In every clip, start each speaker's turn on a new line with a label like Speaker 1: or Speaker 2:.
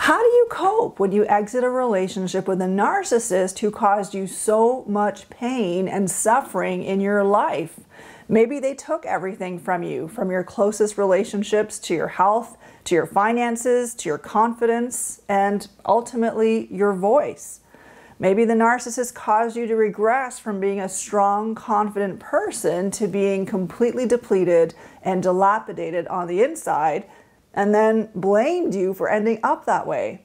Speaker 1: How do you cope when you exit a relationship with a narcissist who caused you so much pain and suffering in your life? Maybe they took everything from you, from your closest relationships to your health, to your finances, to your confidence, and ultimately your voice. Maybe the narcissist caused you to regress from being a strong, confident person to being completely depleted and dilapidated on the inside, and then blamed you for ending up that way.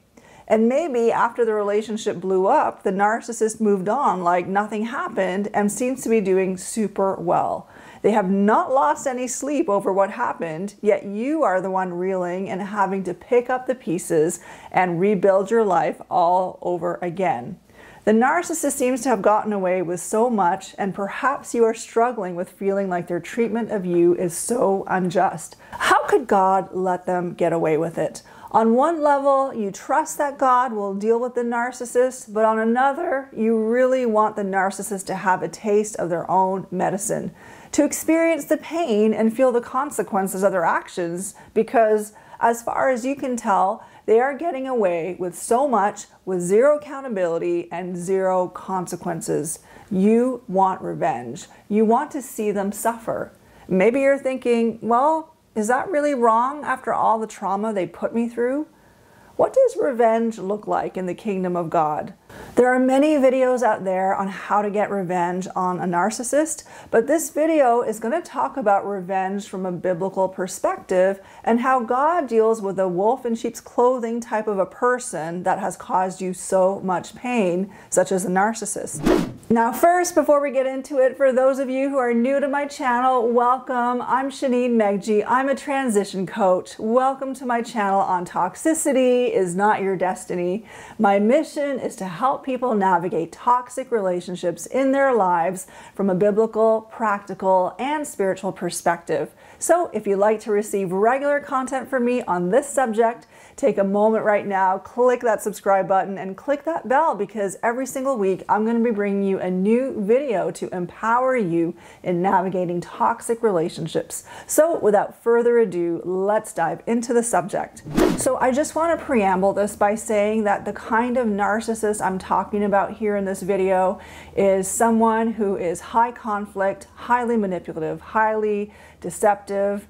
Speaker 1: And maybe after the relationship blew up, the narcissist moved on like nothing happened and seems to be doing super well. They have not lost any sleep over what happened, yet you are the one reeling and having to pick up the pieces and rebuild your life all over again. The narcissist seems to have gotten away with so much, and perhaps you are struggling with feeling like their treatment of you is so unjust. How could God let them get away with it? On one level, you trust that God will deal with the narcissist, but on another, you really want the narcissist to have a taste of their own medicine, to experience the pain and feel the consequences of their actions, because as far as you can tell, they are getting away with so much with zero accountability and zero consequences. You want revenge. You want to see them suffer. Maybe you're thinking, well, is that really wrong after all the trauma they put me through? What does revenge look like in the kingdom of God? There are many videos out there on how to get revenge on a narcissist, but this video is going to talk about revenge from a biblical perspective and how God deals with a wolf in sheep's clothing type of a person that has caused you so much pain, such as a narcissist. Now first, before we get into it, for those of you who are new to my channel, welcome. I'm Shaneen Megji. I'm a transition coach. Welcome to my channel on Toxicity is Not Your Destiny. My mission is to help people navigate toxic relationships in their lives from a biblical, practical, and spiritual perspective. So if you'd like to receive regular content from me on this subject, take a moment right now, click that subscribe button and click that bell, because every single week I'm going to be bringing you a new video to empower you in navigating toxic relationships. So without further ado, let's dive into the subject. So I just want to preamble this by saying that the kind of narcissist I'm talking about here in this video is someone who is high conflict, highly manipulative, highly deceptive.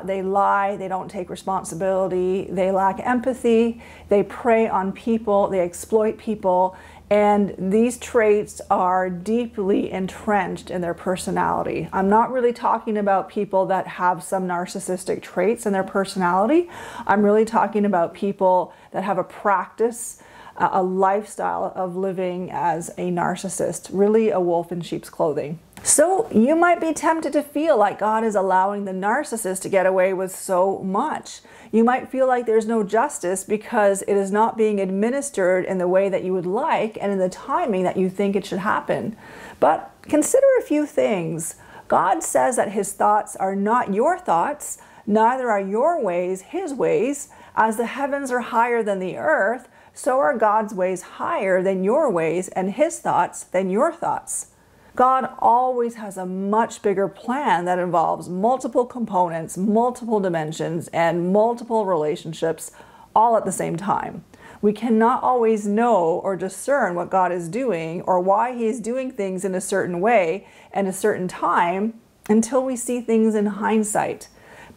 Speaker 1: They lie, they don't take responsibility, they lack empathy, they prey on people, they exploit people, and these traits are deeply entrenched in their personality. I'm not really talking about people that have some narcissistic traits in their personality. I'm really talking about people that have a practice, a lifestyle of living as a narcissist, really a wolf in sheep's clothing. So you might be tempted to feel like God is allowing the narcissist to get away with so much. You might feel like there's no justice because it is not being administered in the way that you would like and in the timing that you think it should happen. But consider a few things. God says that his thoughts are not your thoughts, neither are your ways his ways. As the heavens are higher than the earth, so are God's ways higher than your ways and his thoughts than your thoughts. God always has a much bigger plan that involves multiple components, multiple dimensions, and multiple relationships all at the same time. We cannot always know or discern what God is doing or why he is doing things in a certain way and a certain time until we see things in hindsight.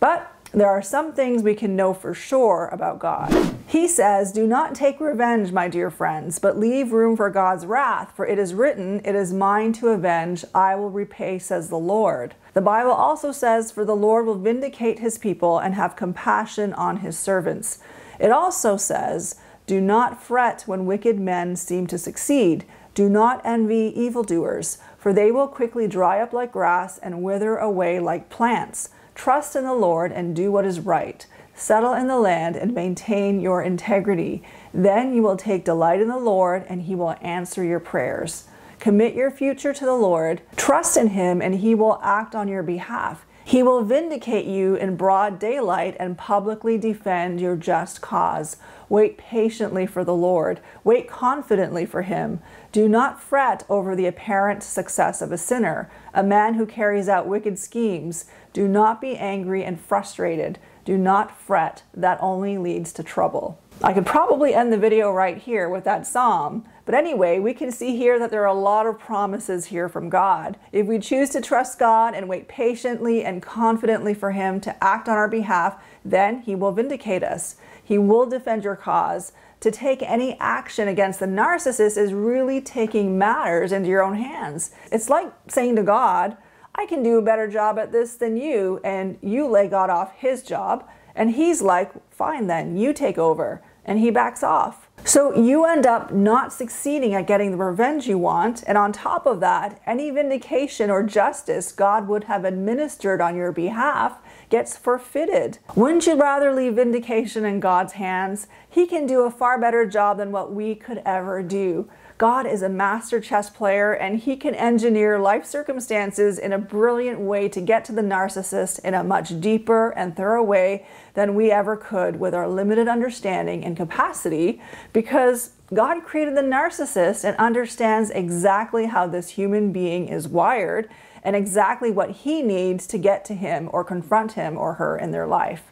Speaker 1: But there are some things we can know for sure about God. He says, "Do not take revenge, my dear friends, but leave room for God's wrath, for it is written, 'It is mine to avenge, I will repay,' says the Lord." The Bible also says, "For the Lord will vindicate his people and have compassion on his servants." It also says, "Do not fret when wicked men seem to succeed. Do not envy evildoers, for they will quickly dry up like grass and wither away like plants. Trust in the Lord and do what is right. Settle in the land and maintain your integrity. Then you will take delight in the Lord and he will answer your prayers. Commit your future to the Lord. Trust in him and he will act on your behalf. He will vindicate you in broad daylight and publicly defend your just cause. Wait patiently for the Lord. Wait confidently for him. Do not fret over the apparent success of a sinner, a man who carries out wicked schemes. Do not be angry and frustrated. Do not fret, that only leads to trouble. I could probably end the video right here with that psalm, but anyway, we can see here that there are a lot of promises here from God. If we choose to trust God and wait patiently and confidently for Him to act on our behalf, then He will vindicate us. He will defend your cause. To take any action against the narcissist is really taking matters into your own hands. It's like saying to God, I can do a better job at this than you, and you lay God off His job, and He's like, fine then, you take over. And He backs off. So you end up not succeeding at getting the revenge you want, and on top of that, any vindication or justice God would have administered on your behalf gets forfeited. Wouldn't you rather leave vindication in God's hands? He can do a far better job than what we could ever do. God is a master chess player, and He can engineer life circumstances in a brilliant way to get to the narcissist in a much deeper and thorough way than we ever could with our limited understanding and capacity, because God created the narcissist and understands exactly how this human being is wired and exactly what he needs to get to him or confront him or her in their life.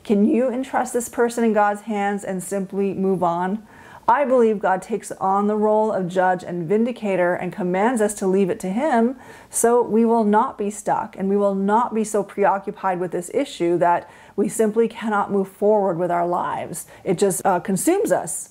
Speaker 1: Can you entrust this person in God's hands and simply move on? I believe God takes on the role of judge and vindicator and commands us to leave it to Him, so we will not be stuck and we will not be so preoccupied with this issue that we simply cannot move forward with our lives. It just consumes us.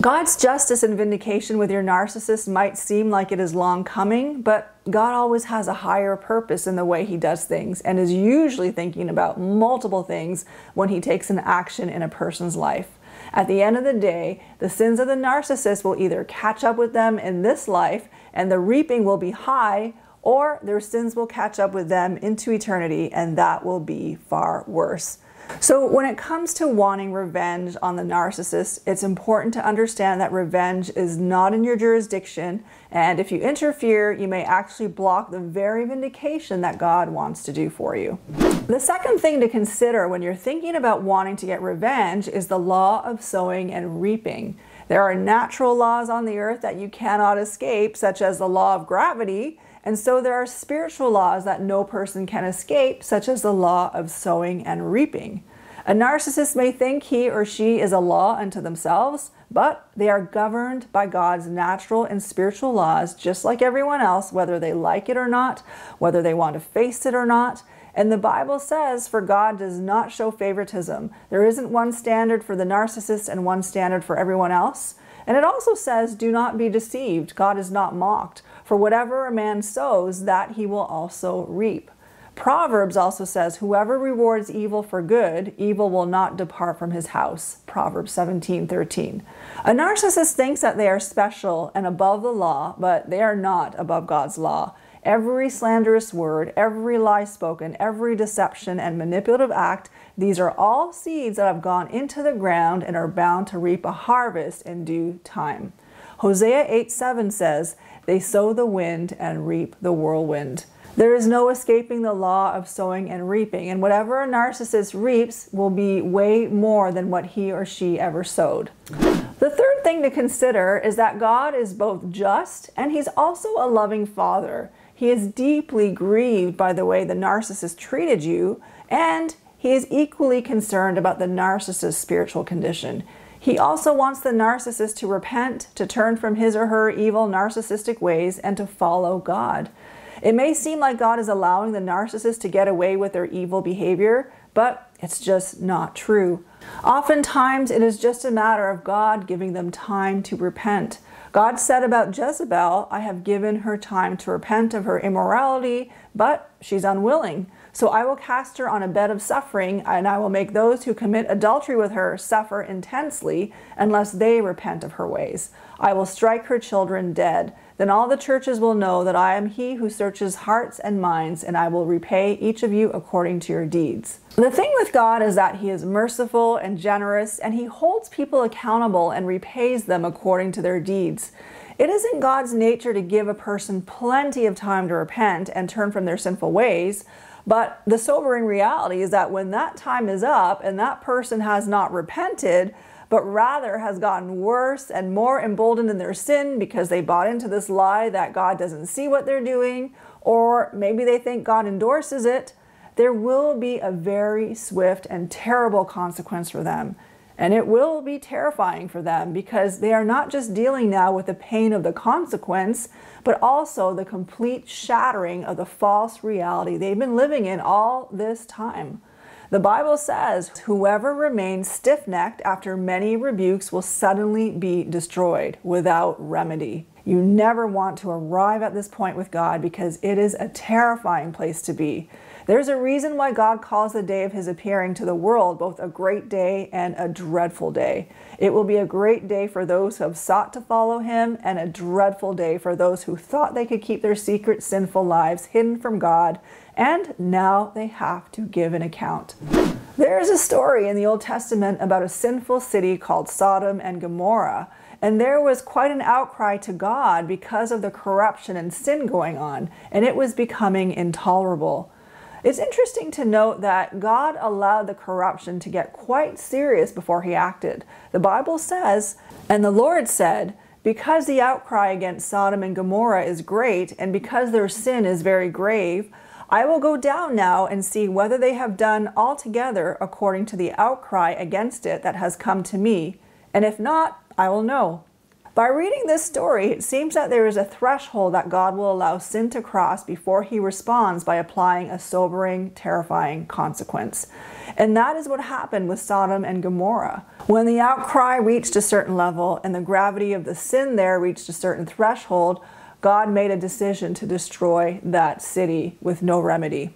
Speaker 1: God's justice and vindication with your narcissist might seem like it is long coming, but God always has a higher purpose in the way He does things and is usually thinking about multiple things when He takes an action in a person's life. At the end of the day, the sins of the narcissist will either catch up with them in this life and the reaping will be high, or their sins will catch up with them into eternity, and that will be far worse. So when it comes to wanting revenge on the narcissist, it's important to understand that revenge is not in your jurisdiction, and if you interfere, you may actually block the very vindication that God wants to do for you. The second thing to consider when you're thinking about wanting to get revenge is the law of sowing and reaping. There are natural laws on the earth that you cannot escape, such as the law of gravity, and so there are spiritual laws that no person can escape, such as the law of sowing and reaping. A narcissist may think he or she is a law unto themselves, but they are governed by God's natural and spiritual laws, just like everyone else, whether they like it or not, whether they want to face it or not. And the Bible says, for God does not show favoritism. There isn't one standard for the narcissist and one standard for everyone else. And it also says, do not be deceived. God is not mocked. For whatever a man sows, that he will also reap. Proverbs also says, whoever rewards evil for good, evil will not depart from his house. Proverbs 17:13. A narcissist thinks that they are special and above the law, but they are not above God's law. Every slanderous word, every lie spoken, every deception and manipulative act, these are all seeds that have gone into the ground and are bound to reap a harvest in due time. Hosea 8:7 says, they sow the wind and reap the whirlwind. There is no escaping the law of sowing and reaping, and whatever a narcissist reaps will be way more than what he or she ever sowed. The third thing to consider is that God is both just and He's also a loving Father. He is deeply grieved by the way the narcissist treated you, and He is equally concerned about the narcissist's spiritual condition. He also wants the narcissist to repent, to turn from his or her evil narcissistic ways, and to follow God. It may seem like God is allowing the narcissist to get away with their evil behavior, but it's just not true. Oftentimes, it is just a matter of God giving them time to repent. God said about Jezebel, I have given her time to repent of her immorality, but she's unwilling. So I will cast her on a bed of suffering, and I will make those who commit adultery with her suffer intensely unless they repent of her ways. I will strike her children dead. Then all the churches will know that I am He who searches hearts and minds, and I will repay each of you according to your deeds. The thing with God is that He is merciful and generous, and He holds people accountable and repays them according to their deeds. It isn't God's nature to give a person plenty of time to repent and turn from their sinful ways, but the sobering reality is that when that time is up and that person has not repented, but rather has gotten worse and more emboldened in their sin because they bought into this lie that God doesn't see what they're doing, or maybe they think God endorses it, there will be a very swift and terrible consequence for them. And it will be terrifying for them because they are not just dealing now with the pain of the consequence, but also the complete shattering of the false reality they've been living in all this time. The Bible says, whoever remains stiff-necked after many rebukes will suddenly be destroyed without remedy. You never want to arrive at this point with God because it is a terrifying place to be. There's a reason why God calls the day of his appearing to the world both a great day and a dreadful day. It will be a great day for those who have sought to follow him, and a dreadful day for those who thought they could keep their secret sinful lives hidden from God, and now they have to give an account. There is a story in the Old Testament about a sinful city called Sodom and Gomorrah, and there was quite an outcry to God because of the corruption and sin going on, and it was becoming intolerable. It's interesting to note that God allowed the corruption to get quite serious before he acted. The Bible says, "And the Lord said, because the outcry against Sodom and Gomorrah is great, and because their sin is very grave, I will go down now and see whether they have done altogether according to the outcry against it that has come to me, and if not, I will know." By reading this story, it seems that there is a threshold that God will allow sin to cross before he responds by applying a sobering, terrifying consequence. And that is what happened with Sodom and Gomorrah. When the outcry reached a certain level and the gravity of the sin there reached a certain threshold, God made a decision to destroy that city with no remedy.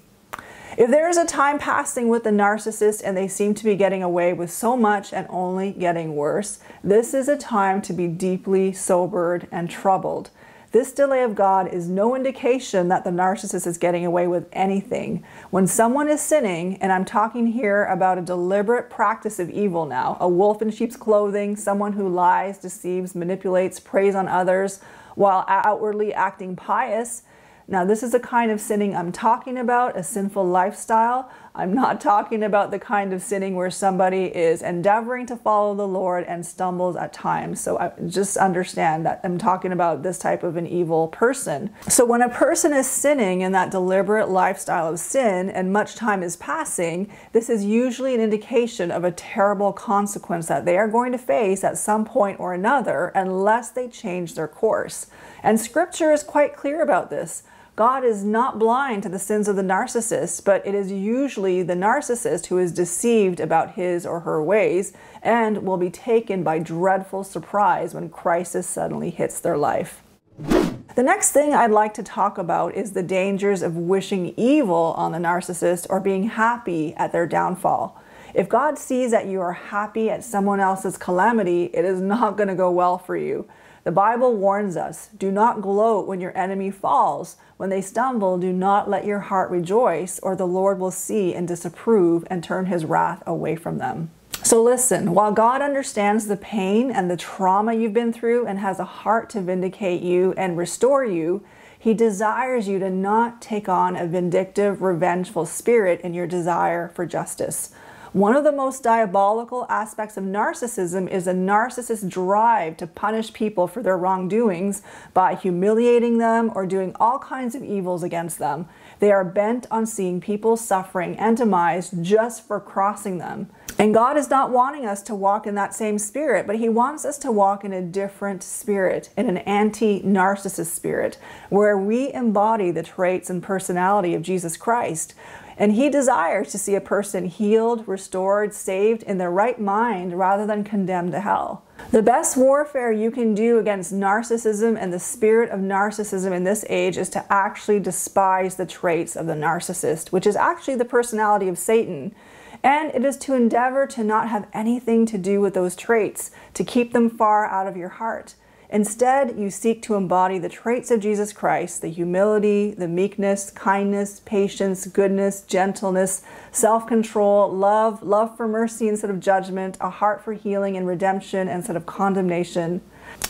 Speaker 1: If there is a time passing with the narcissist and they seem to be getting away with so much and only getting worse, this is a time to be deeply sobered and troubled. This delay of God is no indication that the narcissist is getting away with anything. When someone is sinning, and I'm talking here about a deliberate practice of evil now, a wolf in sheep's clothing, someone who lies, deceives, manipulates, preys on others while outwardly acting pious. Now, this is the kind of sinning I'm talking about, a sinful lifestyle. I'm not talking about the kind of sinning where somebody is endeavoring to follow the Lord and stumbles at times. So just understand that I'm talking about this type of an evil person. So when a person is sinning in that deliberate lifestyle of sin and much time is passing, this is usually an indication of a terrible consequence that they are going to face at some point or another unless they change their course. And Scripture is quite clear about this. God is not blind to the sins of the narcissist, but it is usually the narcissist who is deceived about his or her ways and will be taken by dreadful surprise when crisis suddenly hits their life. The next thing I'd like to talk about is the dangers of wishing evil on the narcissist or being happy at their downfall. If God sees that you are happy at someone else's calamity, it is not going to go well for you. The Bible warns us, do not gloat when your enemy falls. When they stumble, do not let your heart rejoice, or the Lord will see and disapprove and turn his wrath away from them. So listen, while God understands the pain and the trauma you've been through and has a heart to vindicate you and restore you, he desires you to not take on a vindictive, revengeful spirit in your desire for justice. One of the most diabolical aspects of narcissism is a narcissist's drive to punish people for their wrongdoings by humiliating them or doing all kinds of evils against them. They are bent on seeing people suffering and demise just for crossing them. And God is not wanting us to walk in that same spirit, but he wants us to walk in a different spirit, in an anti-narcissist spirit, where we embody the traits and personality of Jesus Christ. And he desires to see a person healed, restored, saved in their right mind rather than condemned to hell. The best warfare you can do against narcissism and the spirit of narcissism in this age is to actually despise the traits of the narcissist, which is actually the personality of Satan. And it is to endeavor to not have anything to do with those traits, to keep them far out of your heart. Instead, you seek to embody the traits of Jesus Christ, the humility, the meekness, kindness, patience, goodness, gentleness, self-control, love for mercy instead of judgment, a heart for healing and redemption instead of condemnation.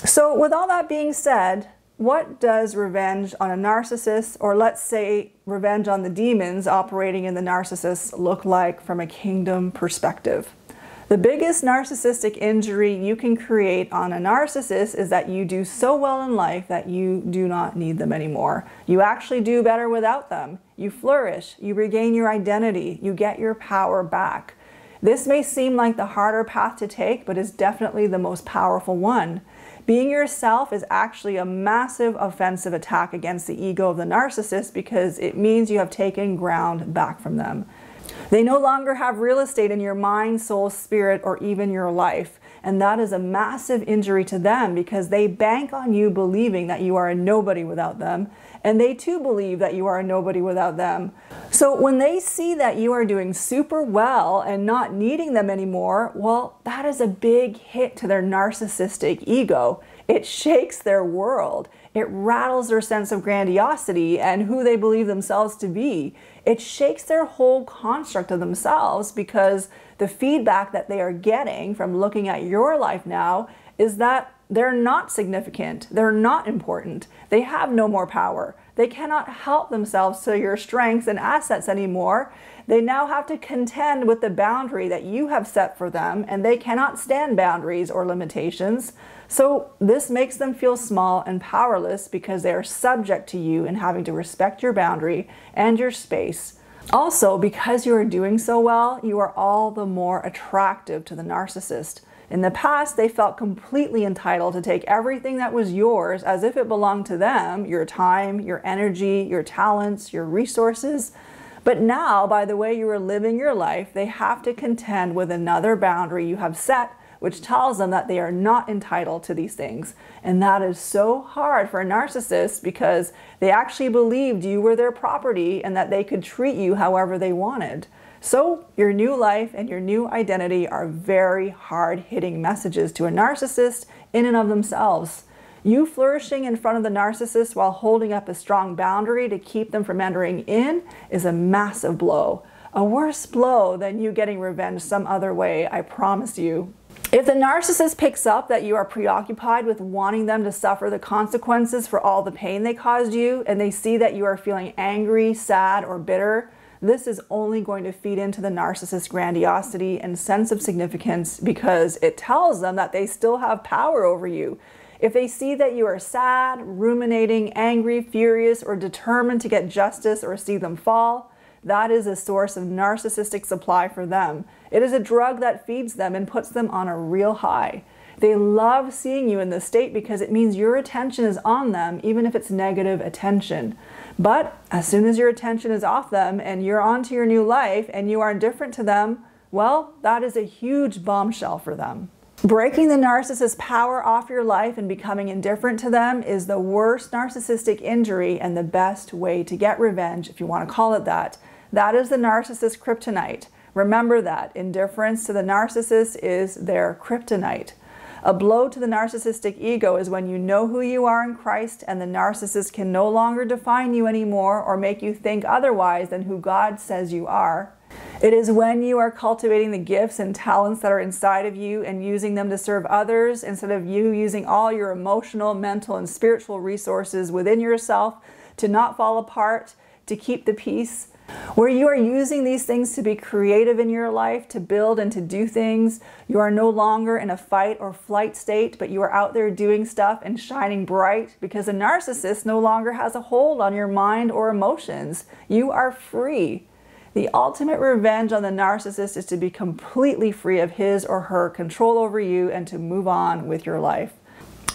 Speaker 1: So with all that being said, what does revenge on a narcissist, or let's say revenge on the demons operating in the narcissist, look like from a kingdom perspective? The biggest narcissistic injury you can create on a narcissist is that you do so well in life that you do not need them anymore. You actually do better without them. You flourish, you regain your identity, you get your power back. This may seem like the harder path to take, but is definitely the most powerful one. Being yourself is actually a massive offensive attack against the ego of the narcissist because it means you have taken ground back from them. They no longer have real estate in your mind, soul, spirit, or even your life. And that is a massive injury to them because they bank on you believing that you are a nobody without them. And they too believe that you are a nobody without them. So when they see that you are doing super well and not needing them anymore, well, that is a big hit to their narcissistic ego. It shakes their world. It rattles their sense of grandiosity and who they believe themselves to be. It shakes their whole construct of themselves because the feedback that they are getting from looking at your life now is that they're not significant. They're not important. They have no more power. They cannot help themselves to your strengths and assets anymore. They now have to contend with the boundary that you have set for them, and they cannot stand boundaries or limitations. So this makes them feel small and powerless because they are subject to you and having to respect your boundary and your space. Also, because you are doing so well, you are all the more attractive to the narcissist. In the past, they felt completely entitled to take everything that was yours as if it belonged to them, your time, your energy, your talents, your resources. But now, by the way you are living your life, they have to contend with another boundary you have set, which tells them that they are not entitled to these things. And that is so hard for a narcissist because they actually believed you were their property and that they could treat you however they wanted. So your new life and your new identity are very hard-hitting messages to a narcissist in and of themselves. You flourishing in front of the narcissist while holding up a strong boundary to keep them from entering in is a massive blow. A worse blow than you getting revenge some other way, I promise you. If the narcissist picks up that you are preoccupied with wanting them to suffer the consequences for all the pain they caused you, and they see that you are feeling angry, sad, or bitter, this is only going to feed into the narcissist's grandiosity and sense of significance because it tells them that they still have power over you. If they see that you are sad, ruminating, angry, furious, or determined to get justice or see them fall, that is a source of narcissistic supply for them. It is a drug that feeds them and puts them on a real high. They love seeing you in this state because it means your attention is on them, even if it's negative attention. But as soon as your attention is off them and you're on to your new life and you are indifferent to them, well, that is a huge bombshell for them. Breaking the narcissist's power off your life and becoming indifferent to them is the worst narcissistic injury and the best way to get revenge, if you want to call it that. That is the narcissist's kryptonite. Remember that. Indifference to the narcissist is their kryptonite. A blow to the narcissistic ego is when you know who you are in Christ and the narcissist can no longer define you anymore or make you think otherwise than who God says you are. It is when you are cultivating the gifts and talents that are inside of you and using them to serve others instead of you using all your emotional, mental, and spiritual resources within yourself to not fall apart, to keep the peace. Where you are using these things to be creative in your life, to build and to do things, you are no longer in a fight or flight state, but you are out there doing stuff and shining bright because a narcissist no longer has a hold on your mind or emotions. You are free. The ultimate revenge on the narcissist is to be completely free of his or her control over you and to move on with your life.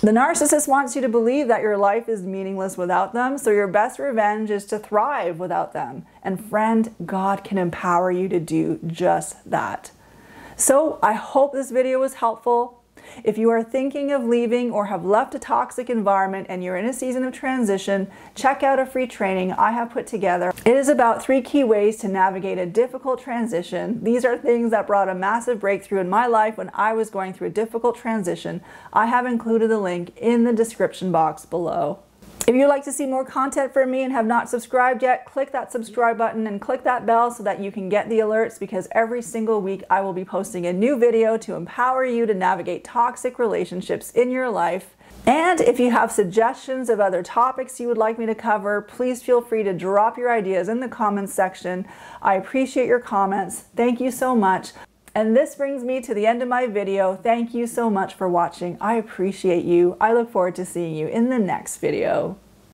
Speaker 1: The narcissist wants you to believe that your life is meaningless without them, so your best revenge is to thrive without them. And friend, God can empower you to do just that. So I hope this video was helpful. If you are thinking of leaving or have left a toxic environment and you're in a season of transition, check out a free training I have put together. It is about 3 key ways to navigate a difficult transition. These are things that brought a massive breakthrough in my life when I was going through a difficult transition. I have included the link in the description box below. If you'd like to see more content from me and have not subscribed yet, click that subscribe button and click that bell so that you can get the alerts because every single week I will be posting a new video to empower you to navigate toxic relationships in your life. And if you have suggestions of other topics you would like me to cover, please feel free to drop your ideas in the comments section. I appreciate your comments. Thank you so much. And this brings me to the end of my video. Thank you so much for watching. I appreciate you. I look forward to seeing you in the next video.